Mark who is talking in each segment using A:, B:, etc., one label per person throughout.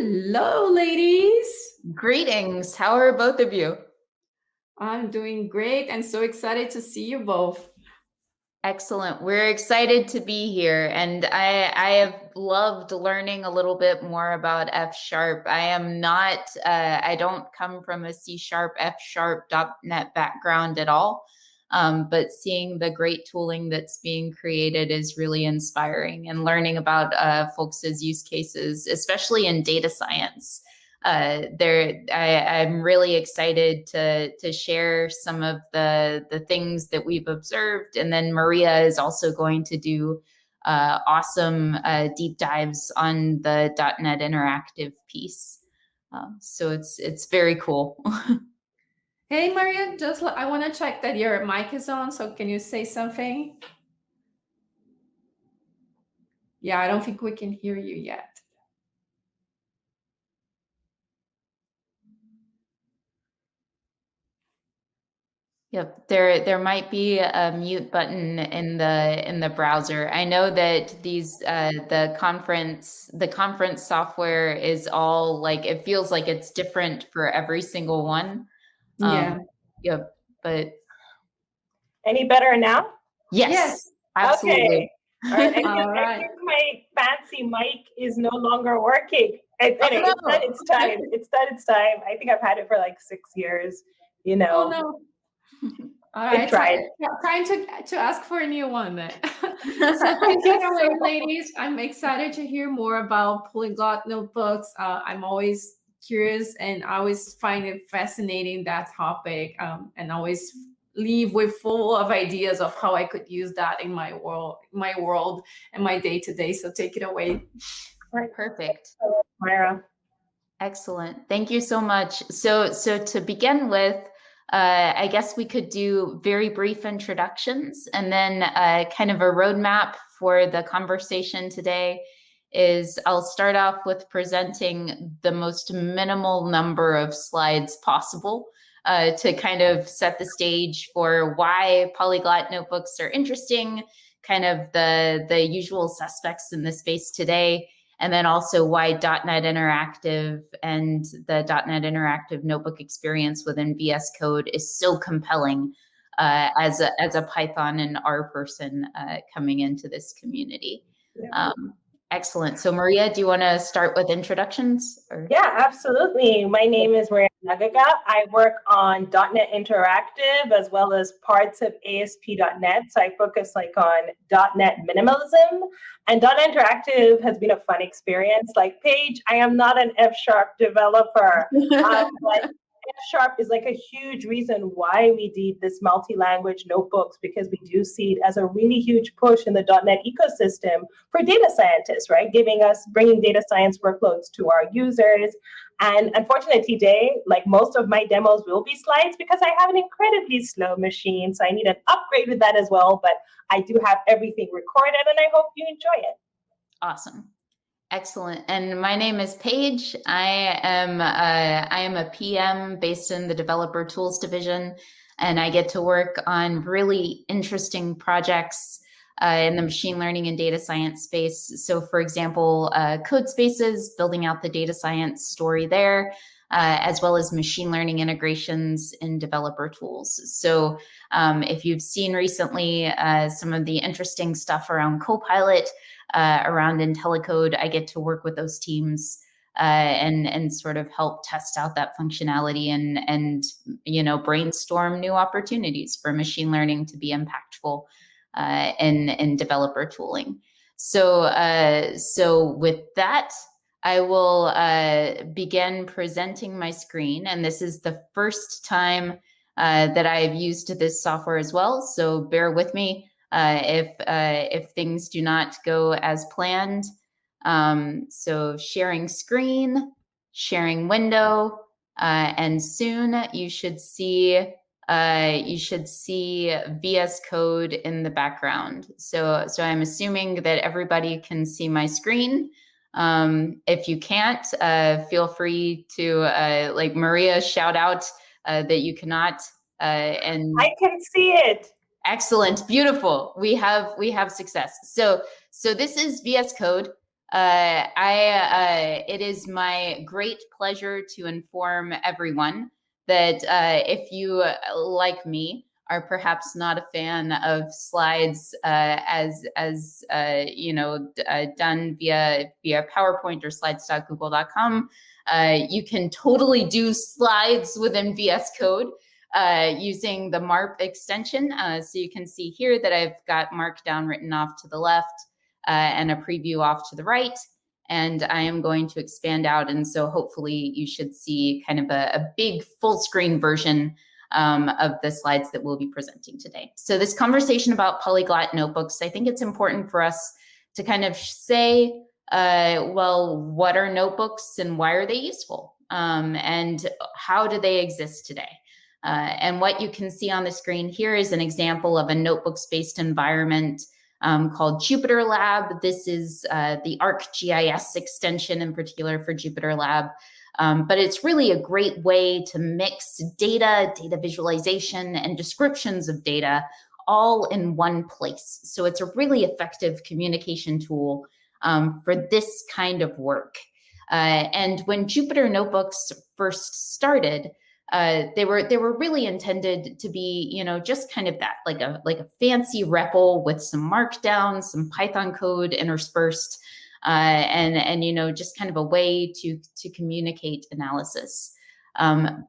A: Hello, ladies.
B: Greetings. How are both of you?
A: I'm doing great and so excited to see you both.
B: Excellent. We're excited to be here, and I have loved learning a little bit more about F sharp. I am not I don't come from a C sharp, F sharp .NET background at all. But seeing the great tooling that's being created is really inspiring, and learning about folks' use cases, especially in data science. I'm really excited to share some of the things that we've observed, and then Maria is also going to do awesome deep dives on the .NET Interactive piece. So it's very cool.
A: Hey, Maria, I want to check that your mic is on, so can you say something? Yeah, I don't think we can hear you yet.
B: Yep, there might be a mute button in the browser. I know that these the conference software is all like, it feels like it's different for every single one.
A: Yeah.
B: Yep, but
C: Any better now?
B: yes, absolutely.
C: Okay. All right.
A: All right.
C: I think my fancy mic is no longer working. Anyway,
B: no.
C: it's done its time. It's done its time. I think I've had it for like 6 years. You know.
A: Oh no. All right,
C: tried.
A: time to ask for a new one then. So take it away, ladies. I'm excited to hear more about Polyglot notebooks. I'm always curious and I always find it fascinating, that topic, and always leave with full of ideas of how I could use that in my world and my day to day. So take it away.
B: Right, perfect.
C: Myra.
B: Excellent. Thank you so much. So to begin with, I guess we could do very brief introductions, and then kind of a roadmap for the conversation today is I'll start off with presenting the most minimal number of slides possible to kind of set the stage for why polyglot notebooks are interesting, kind of the usual suspects in the space today, and then also why .NET Interactive and the .NET Interactive notebook experience within VS Code is so compelling as a Python and R person coming into this community.
C: Yeah.
B: Excellent. So Maria, do you want to start with introductions? Or?
C: Yeah, absolutely. My name is Maria Nagaga. I work on .NET Interactive as well as parts of ASP.NET. So I focus like on .NET minimalism. And .NET Interactive has been a fun experience. Like Paige, I am not an F sharp developer. But F sharp is like a huge reason why we need this multi-language notebooks, because we do see it as a really huge push in the .NET ecosystem for data scientists, right? Bringing data science workloads to our users. And unfortunately today, like most of my demos will be slides because I have an incredibly slow machine. So I need an upgrade with that as well. But I do have everything recorded and I hope you enjoy it.
B: Awesome. Excellent. And my name is Paige. I am a PM based in the Developer Tools division, and I get to work on really interesting projects in the machine learning and data science space. So, for example, code spaces, building out the data science story there, as well as machine learning integrations in developer tools. So, if you've seen recently some of the interesting stuff around Copilot, around IntelliCode, I get to work with those teams and sort of help test out that functionality and brainstorm new opportunities for machine learning to be impactful in developer tooling. So with that, I will begin presenting my screen, and this is the first time that I've used this software as well. So bear with me if things do not go as planned. So sharing screen, sharing window, and soon you should see VS Code in the background. So I'm assuming that everybody can see my screen. If you can't, feel free to like Maria shout out that you cannot. And
C: I can see it.
B: Excellent, beautiful. We have success. So this is VS Code. It is my great pleasure to inform everyone that if you, like me, are perhaps not a fan of slides as done via PowerPoint or slides.google.com, you can totally do slides within VS Code using the MARP extension. So you can see here that I've got Markdown written off to the left and a preview off to the right. And I am going to expand out. And so hopefully you should see kind of a big full screen version of the slides that we'll be presenting today. So this conversation about polyglot notebooks, I think it's important for us to kind of say, well, what are notebooks and why are they useful? And how do they exist today? And what you can see on the screen here is an example of a notebooks-based environment called Jupyter Lab. This is the ArcGIS extension in particular for Jupyter Lab. But it's really a great way to mix data visualization, and descriptions of data all in one place. So it's a really effective communication tool for this kind of work. And when Jupyter Notebooks first started, they were really intended to be, just kind of that, like a fancy REPL with some Markdown, some Python code interspersed, and just kind of a way to communicate analysis.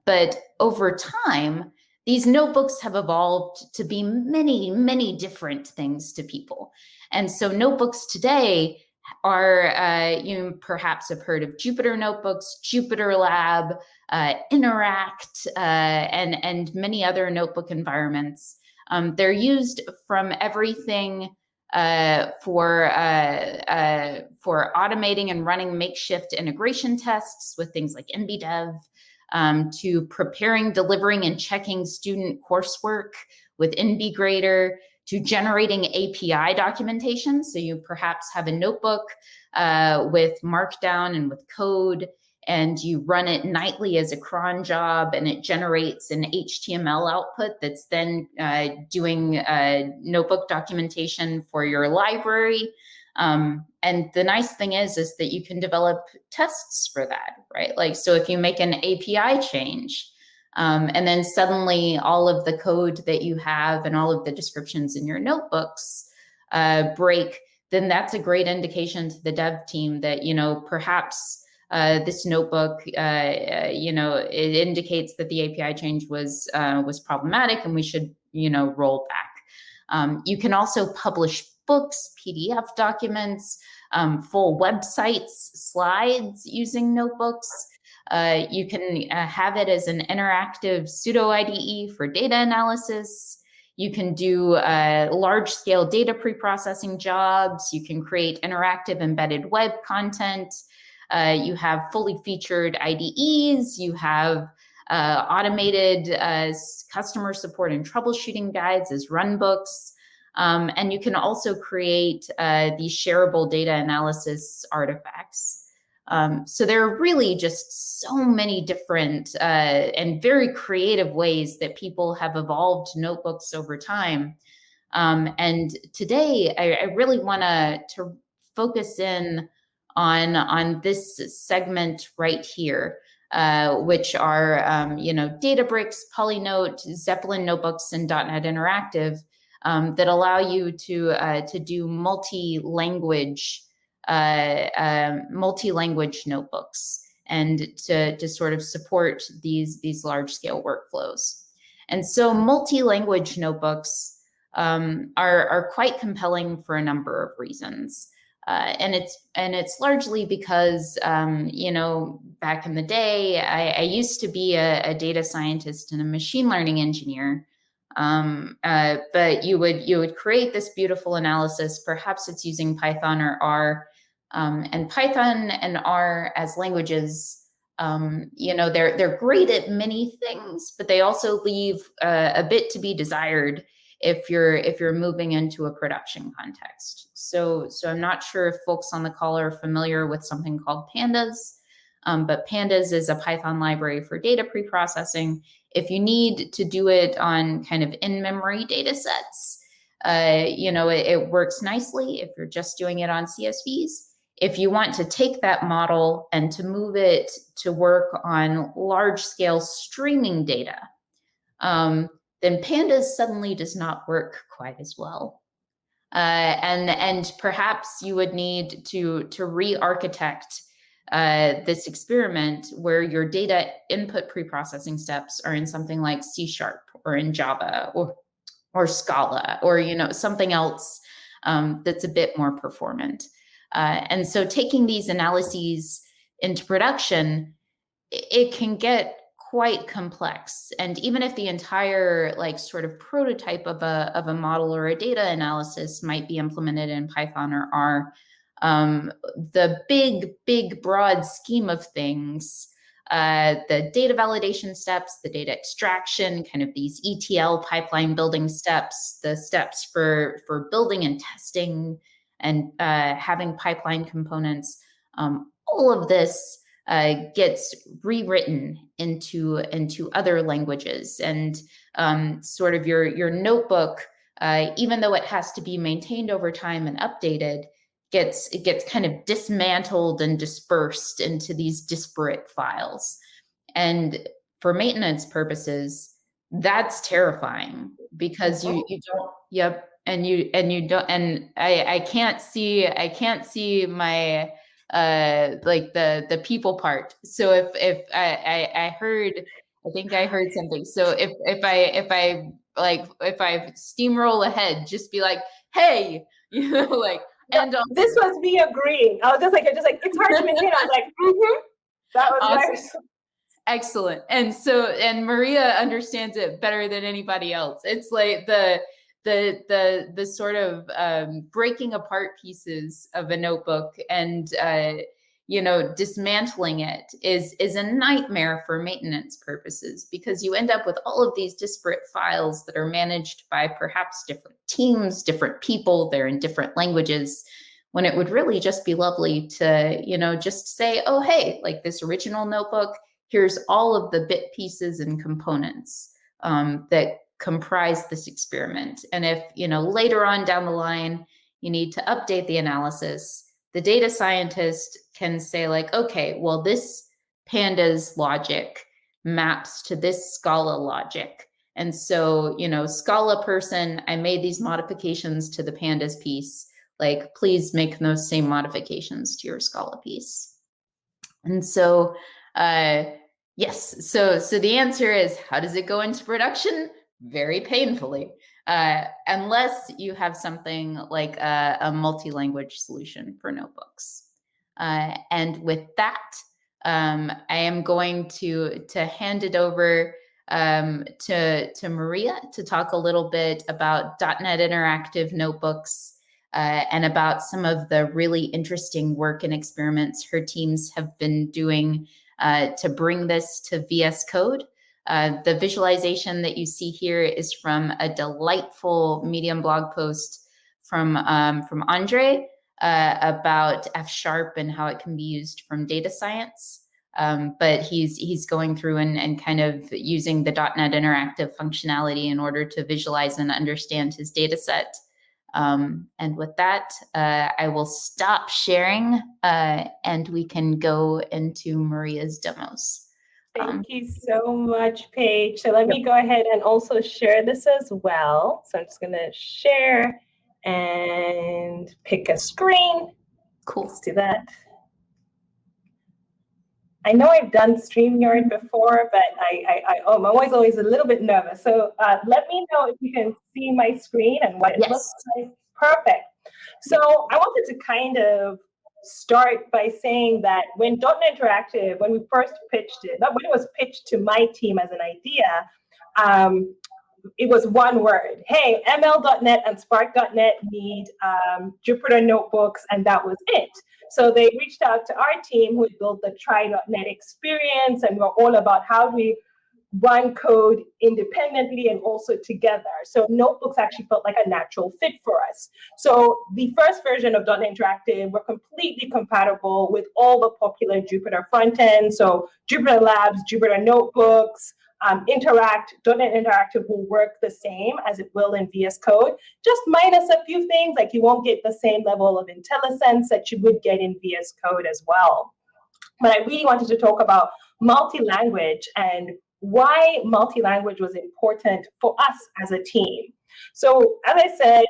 B: But over time, these notebooks have evolved to be many, many different things to people. And so notebooks today are, you perhaps have heard of Jupyter Notebooks, Jupyter Lab, Interact, and many other notebook environments. They're used from everything for automating and running makeshift integration tests with things like NBDev, to preparing, delivering, and checking student coursework with NBGrader, to generating API documentation. So you perhaps have a notebook with Markdown and with code, and you run it nightly as a cron job, and it generates an HTML output that's then doing notebook documentation for your library. And the nice thing is that you can develop tests for that, right? Like, so if you make an API change, and then suddenly all of the code that you have and all of the descriptions in your notebooks break, then that's a great indication to the dev team that, perhaps this notebook, it indicates that the API change was problematic and we should, roll back. You can also publish books, PDF documents, full websites, slides using notebooks. You can have it as an interactive pseudo IDE for data analysis. You can do large-scale data pre-processing jobs. You can create interactive embedded web content. You have fully featured IDEs. You have automated customer support and troubleshooting guides as runbooks. And you can also create these shareable data analysis artifacts. So there are really just so many different and very creative ways that people have evolved notebooks over time. And today, I really want to focus in on this segment right here, which are Databricks, Polynote, Zeppelin notebooks, and .NET Interactive that allow you to do multi-language notebooks and to sort of support these large-scale workflows. And so multi-language notebooks are quite compelling for a number of reasons. And it's largely because, back in the day, I used to be a data scientist and a machine learning engineer. But you would create this beautiful analysis. Perhaps it's using Python or R, and Python and R as languages. They're great at many things, but they also leave a bit to be desired if you're moving into a production context. So I'm not sure if folks on the call are familiar with something called Pandas, but Pandas is a Python library for data preprocessing. If you need to do it on kind of in-memory data sets, it works nicely if you're just doing it on CSVs. if you want to take that model and to move it to work on large-scale streaming data, then Pandas suddenly does not work quite as well. And perhaps you would need to re-architect this experiment where your data input preprocessing steps are in something like C# or in Java or Scala, or something else that's a bit more performant. And so taking these analyses into production, it can get quite complex. And even if the entire sort of prototype of a model or a data analysis might be implemented in Python or R, the big broad scheme of things, the data validation steps, the data extraction, kind of these ETL pipeline building steps, the steps for building and testing and having pipeline components, all of this gets rewritten into other languages. And sort of your notebook, even though it has to be maintained over time and updated, it gets kind of dismantled and dispersed into these disparate files. And for maintenance purposes, that's terrifying, because you don't, yep, and you don't, and I can't see my the people part. So if I heard, I think I heard something. So if I steamroll ahead, just be like, hey, and
C: this was me agreeing. I was just like, it's hard to maintain. I was like, that was
B: awesome.
C: nice.
B: Excellent. And Maria understands it better than anybody else. It's like the sort of breaking apart pieces of a notebook and dismantling it is a nightmare for maintenance purposes, because you end up with all of these disparate files that are managed by perhaps different teams, different people, they're in different languages, when it would really just be lovely to just say, oh, hey, like this original notebook, here's all of the bit pieces and components that comprise this experiment. And if later on down the line you need to update the analysis, the data scientist can say like, okay, well, this pandas logic maps to this Scala logic. And so, Scala person, I made these modifications to the pandas piece, like, please make those same modifications to your Scala piece. And so, yes, so the answer is, how does it go into production? Very painfully. Unless you have something like a multi-language solution for notebooks. And with that, I am going to hand it over to Maria to talk a little bit about .NET Interactive notebooks and about some of the really interesting work and experiments her teams have been doing to bring this to VS Code. The visualization that you see here is from a delightful Medium blog post from Andre about F# and how it can be used from data science. But he's going through and kind of using the .NET Interactive functionality in order to visualize and understand his data set. And with that, I will stop sharing and we can go into Maria's demos.
C: Thank you so much, Paige. So let me go ahead and also share this as well. So I'm just going to share and pick a screen.
B: Cool.
C: Let's do that. I know I've done StreamYard before, but I'm always a little bit nervous. So let me know if you can see my screen and what it looks like. Perfect. So I wanted to kind of start by saying that when .NET Interactive, when we first pitched it, not when it was pitched to my team as an idea, it was one word. Hey, ML.NET and Spark.NET need Jupyter notebooks, and that was it. So they reached out to our team who built the Try.NET experience, and we're all about how we run code independently and also together. So notebooks actually felt like a natural fit for us. So the first version of .NET Interactive were completely compatible with all the popular Jupyter front ends. So Jupyter Labs, Jupyter Notebooks, .NET Interactive will work the same as it will in VS Code, just minus a few things, like you won't get the same level of IntelliSense that you would get in VS Code as well. But I really wanted to talk about multi-language and why multi-language was important for us as a team. So as I said,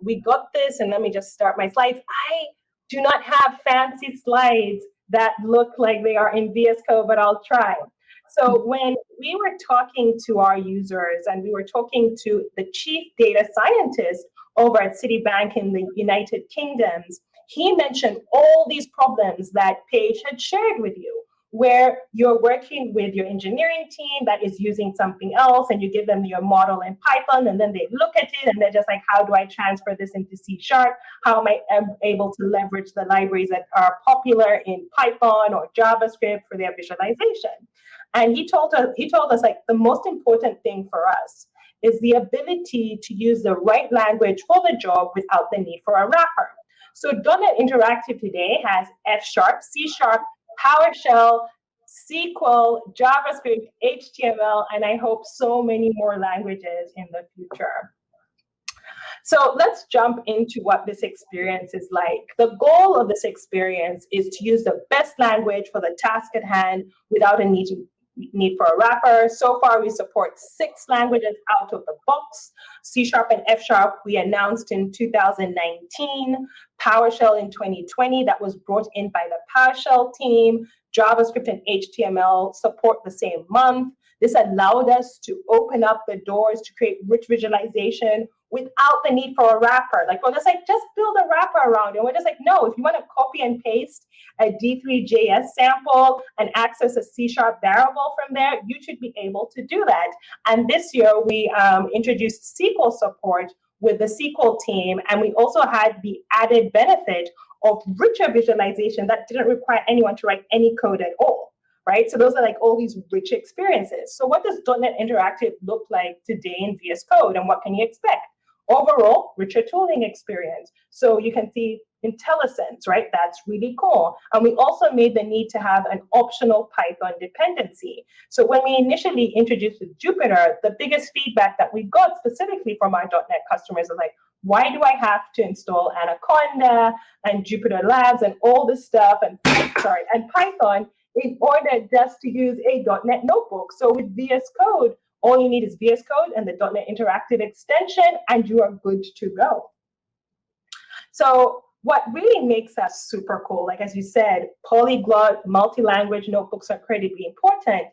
C: we got this, and let me just start my slides. I do not have fancy slides that look like they are in VS Code, but I'll try. So when we were talking to our users and we were talking to the chief data scientist over at Citibank in the United Kingdoms, he mentioned all these problems that Paige had shared with you, where you're working with your engineering team that is using something else and you give them your model in Python and then they look at it and they're just like, how do I transfer this into C#? How am I able to leverage the libraries that are popular in Python or JavaScript for their visualization? And he told us like the most important thing for us is the ability to use the right language for the job without the need for a wrapper. So .NET Interactive today has F#, C#, PowerShell, SQL, JavaScript, HTML, and I hope so many more languages in the future. So let's jump into what this experience is like. The goal of this experience is to use the best language for the task at hand without a need for a wrapper. So far, we support 6 languages out of the box. C# and F# we announced in 2019, PowerShell in 2020, that was brought in by the PowerShell team. JavaScript and HTML support the same month. This allowed us to open up the doors to create rich visualization without the need for a wrapper. Like, we're just like, just build a wrapper around it. And we're just like, no, if you want to copy and paste a D3.js sample and access a C# variable from there, you should be able to do that. And this year, we introduced SQL support with the SQL team, and we also had the added benefit of richer visualization that didn't require anyone to write any code at all, right? So those are like all these rich experiences. So what does .NET Interactive look like today in VS Code, and what can you expect? Overall, richer tooling experience. So you can see IntelliSense, right? That's really cool. And we also made the need to have an optional Python dependency. So when we initially introduced Jupyter, the biggest feedback that we got specifically from our .NET customers is like, why do I have to install Anaconda and Jupyter Labs and all this stuff and Python in order just to use a .NET notebook? So with VS Code, all you need is VS Code and the .NET Interactive extension, and you are good to go. So what really makes us super cool, like as you said, polyglot, multi-language notebooks are incredibly important,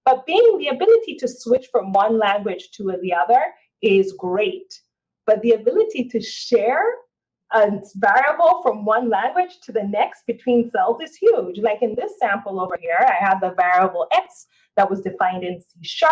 C: but being the ability to switch from one language to the other is great. But the ability to share a variable from one language to the next between cells is huge. Like in this sample over here, I have the variable x that was defined in C#.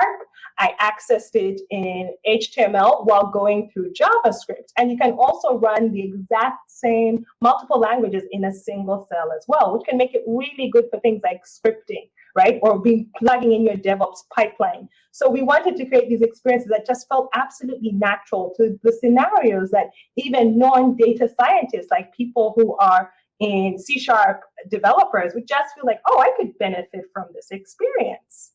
C: I accessed it in HTML while going through JavaScript. And you can also run the exact same multiple languages in a single cell as well, which can make it really good for things like scripting, right? Or plugging in your DevOps pipeline. So we wanted to create these experiences that just felt absolutely natural to the scenarios that even non-data scientists, like people who are in C# developers, would just feel like, oh, I could benefit from this experience.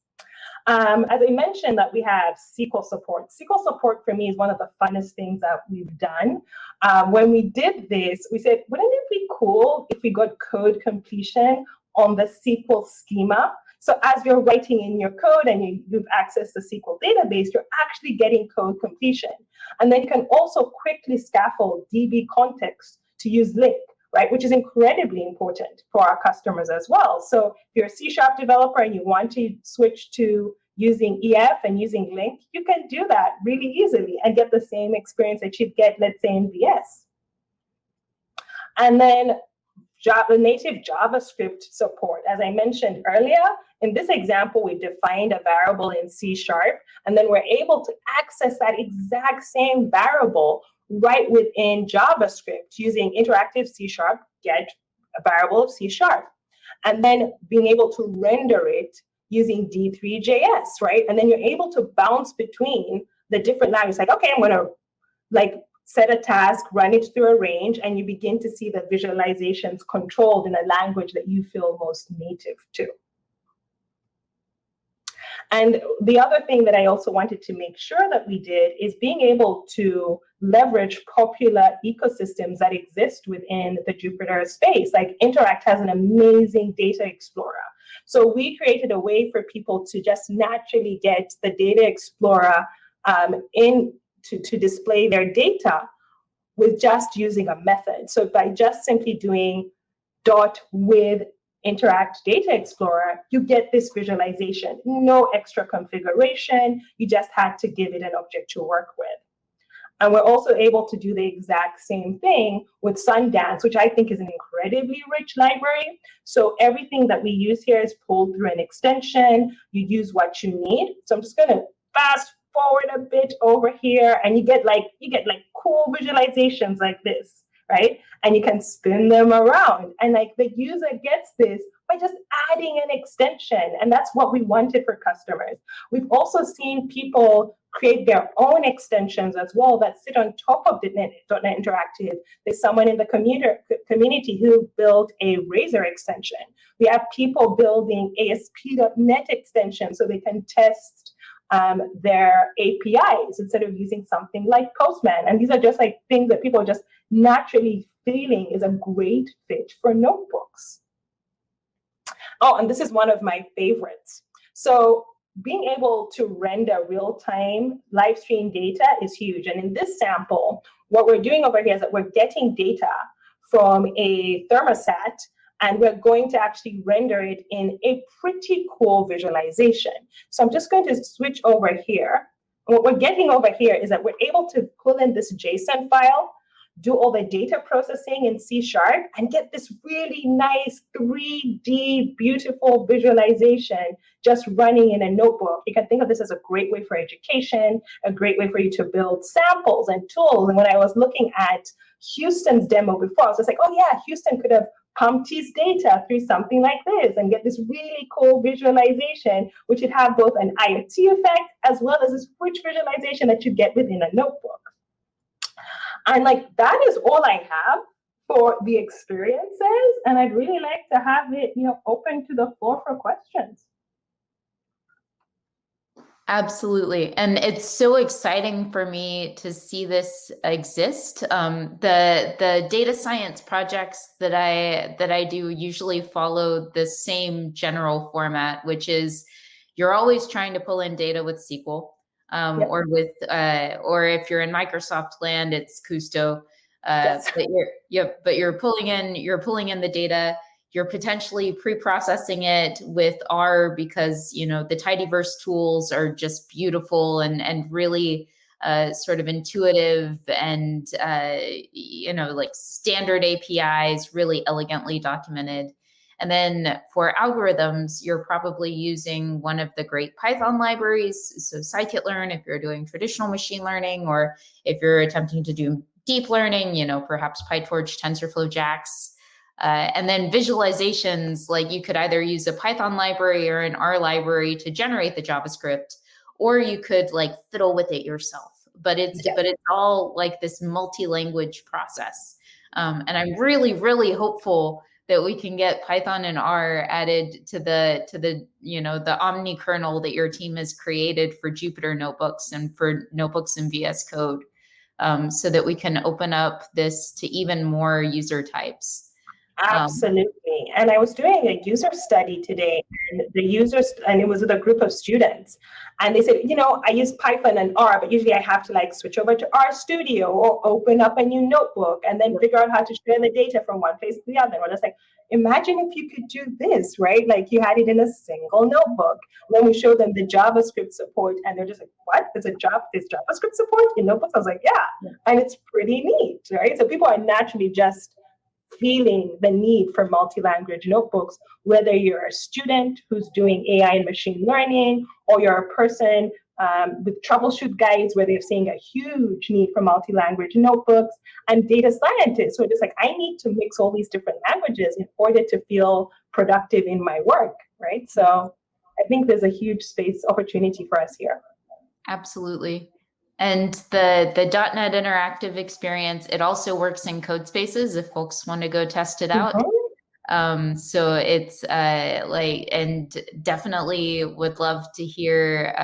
C: As I mentioned, that we have SQL support. SQL support for me is one of the funnest things that we've done. When we did this, we said, wouldn't it be cool if we got code completion on the SQL schema? So as you're writing in your code and you've accessed the SQL database, you're actually getting code completion. And then you can also quickly scaffold DB context to use link, right? Which is incredibly important for our customers as well. So if you're a C# developer and you want to switch to using EF and using link, you can do that really easily and get the same experience that you'd get, let's say, in VS. And then the native JavaScript support. As I mentioned earlier, in this example, we defined a variable in C#, and then we're able to access that exact same variable right within JavaScript using interactive C# get a variable of C#, and then being able to render it using D3.js, right? And then you're able to bounce between the different languages. Like, okay, I'm going to set a task, run it through a range, and you begin to see the visualizations controlled in a language that you feel most native to. And the other thing that I also wanted to make sure that we did is being able to leverage popular ecosystems that exist within the Jupyter space. Like Interact has an amazing data explorer. So we created a way for people to just naturally get the data explorer to display their data with just using a method. So by just simply doing dot with Interact Data Explorer, you get this visualization, no extra configuration. You just had to give it an object to work with. And we're also able to do the exact same thing with Sundance, which I think is an incredibly rich library. So everything that we use here is pulled through an extension. You use what you need. So I'm just going to fast forward a bit over here, and you get like cool visualizations like this, right? And you can spin them around, and like the user gets this by just adding an extension. And that's what we wanted for customers. We've also seen people create their own extensions as well that sit on top of .NET Interactive. There's someone in the community who built a Razor extension. We have people building ASP.NET extensions so they can test their APIs instead of using something like Postman. And these are just like things that people are just naturally feeling is a great fit for notebooks. Oh, and this is one of my favorites. So being able to render real-time live stream data is huge. And in this sample, what we're doing over here is that we're getting data from a thermostat, and we're going to actually render it in a pretty cool visualization. So I'm just going to switch over here. What we're getting over here is that we're able to pull in this JSON file, do all the data processing in C# and get this really nice 3D beautiful visualization just running in a notebook. You can think of this as a great way for education, a great way for you to build samples and tools. And when I was looking at Houston's demo before, I was just like, oh yeah, Houston could have pumped his data through something like this and get this really cool visualization, which would have both an IoT effect as well as this rich visualization that you get within a notebook. And like, that is all I have for the experiences. And I'd really like to have it, open to the floor for questions.
B: Absolutely. And it's so exciting for me to see this exist. The data science projects that I do usually follow the same general format, which is you're always trying to pull in data with SQL. Yep. Or if you're in Microsoft land, it's Custo.
C: Yes.
B: But you're pulling in the data. You're potentially pre-processing it with R because the tidyverse tools are just beautiful and really sort of intuitive and like standard APIs, really elegantly documented. And then for algorithms, you're probably using one of the great Python libraries. So scikit-learn if you're doing traditional machine learning, or if you're attempting to do deep learning, perhaps PyTorch, TensorFlow, JAX. And then visualizations, like you could either use a Python library or an R library to generate the JavaScript, or you could like fiddle with it yourself. But it's all like this multi-language process. And I'm really, really hopeful that we can get Python and R added to the Omni kernel that your team has created for Jupyter notebooks and for notebooks in VS Code, so that we can open up this to even more user types.
C: Absolutely. And I was doing a user study today, and it was with a group of students. And they said, I use Python and R, but usually I have to like switch over to RStudio or open up a new notebook and then figure out how to share the data from one place to the other. And I was like, imagine if you could do this, right? Like you had it in a single notebook. Then we showed them the JavaScript support, and they're just like, what? There's JavaScript support in notebooks? I was like, yeah. And it's pretty neat, right? So people are naturally just feeling the need for multi-language notebooks, whether you're a student who's doing AI and machine learning, or you're a person with troubleshoot guides where they're seeing a huge need for multi-language notebooks, and data scientists who are just like, I need to mix all these different languages in order to feel productive in my work, right? So I think there's a huge space opportunity for us here.
B: Absolutely. And the .NET Interactive experience, it also works in code spaces if folks want to go test it out. So it's and definitely would love to hear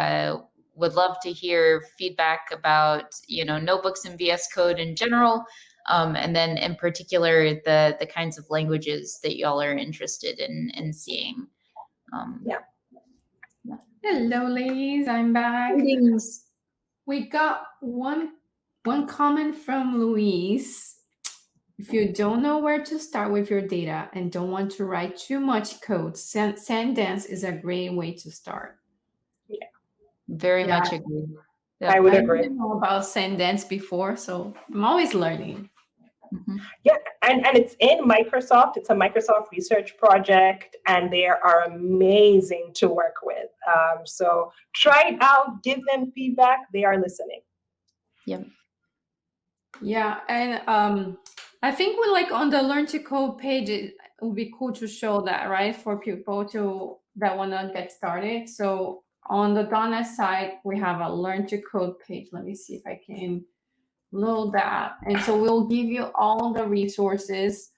B: feedback about, notebooks and VS Code in general. And then in particular, the kinds of languages that y'all are interested in seeing.
C: Yeah.
A: Hello, ladies. I'm back.
B: Greetings.
A: We got one comment from Louise. If you don't know where to start with your data and don't want to write too much code, Sandance is a great way to start.
C: Yeah.
B: Very
A: Yeah.
B: much agree.
C: I would
A: I
C: agree.
A: didn't know about Sandance before, so I'm always learning.
B: Mhm.
C: Yeah, and it's in Microsoft. It's a Microsoft research project, and they are amazing to work with. So try it out, give them feedback. They are listening.
B: Yep.
A: Yeah, and I think we like on the Learn to Code page, it would be cool to show that, right, for people that want to get started. So on the .NET side, we have a Learn to Code page. Let me see if I can load that. And so we'll give you all the resources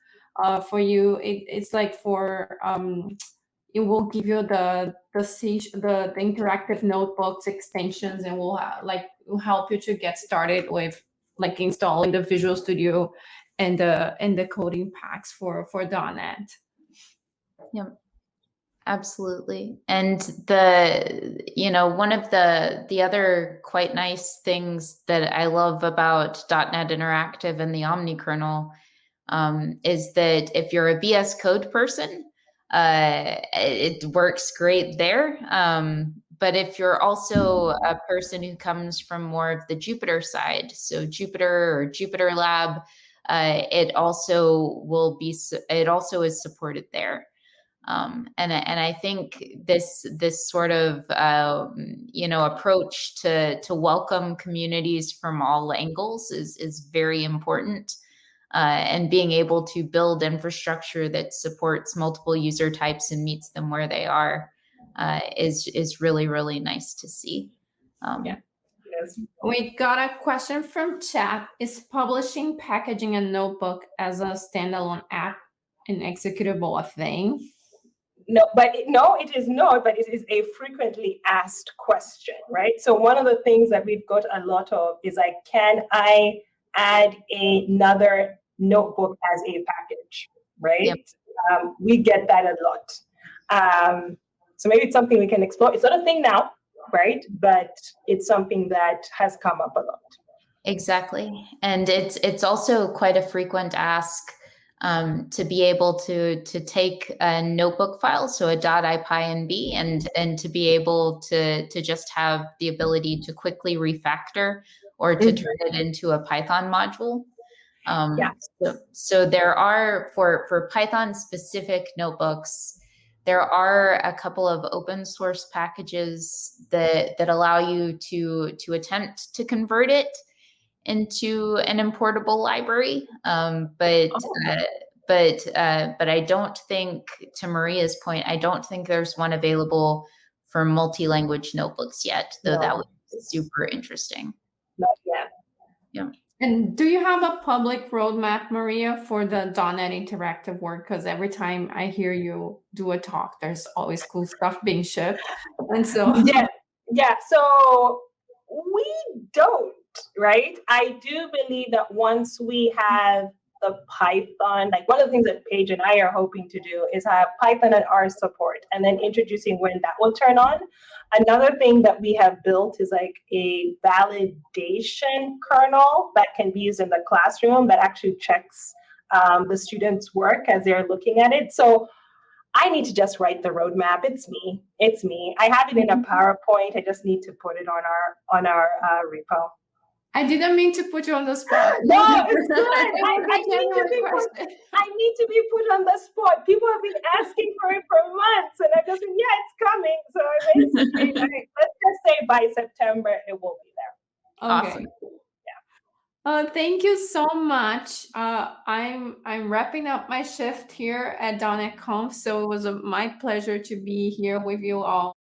A: for you. It's like for it will give you the interactive notebooks extensions, and will help you to get started with like installing the Visual Studio and the coding packs for .NET.
B: Yep. Absolutely. And one of the other quite nice things that I love about .NET Interactive and the Omni kernel is that if you're a VS Code person, it works great there. But if you're also a person who comes from more of the Jupyter side, so Jupyter or Jupyter Lab, it also is supported there. And I think this sort of approach to welcome communities from all angles is very important, and being able to build infrastructure that supports multiple user types and meets them where they are is really, really nice to see.
C: Yeah. Yes.
A: We got a question from chat. Is publishing, packaging a notebook as a standalone app and executable a thing?
C: No, it is not, but it is a frequently asked question, right? So one of the things that we've got a lot of is like, can I add another notebook as a package, right?
B: Yep.
C: We get that a lot. So maybe it's something we can explore. It's not a thing now, right? But it's something that has come up a lot.
B: Exactly. And it's also quite a frequent ask to be able to take a notebook file, so a .ipynb, and to be able to just have the ability to quickly refactor or to turn it into a Python module.
C: Yeah.
B: So there are, for Python specific notebooks, there are a couple of open source packages that allow you to attempt to convert it into an importable library. But I don't think, to Maria's point, I don't think there's one available for multi-language notebooks yet, though
C: No.
B: that would be super interesting.
C: Not yet.
B: Yeah.
A: And do you have a public roadmap, Maria, for the .NET interactive work? Because every time I hear you do a talk, there's always cool stuff being shipped. And so
C: Yeah. So we don't, right? I do believe that once we have the Python, like one of the things that Paige and I are hoping to do is have Python and R support, and then introducing when that will turn on. Another thing that we have built is like a validation kernel that can be used in the classroom that actually checks the students' work as they're looking at it. So I need to just write the roadmap. It's me. I have it in a PowerPoint. I just need to put it on our repo.
A: I didn't mean to put you on the spot.
C: No, it's good. I need to be put on the spot. People have been asking for it for months, and I just said, yeah, it's coming. So basically, let's just say by September it will be there.
A: Okay.
B: Awesome.
A: Thank you so much. I'm wrapping up my shift here at .NET Conf, so it was my pleasure to be here with you all.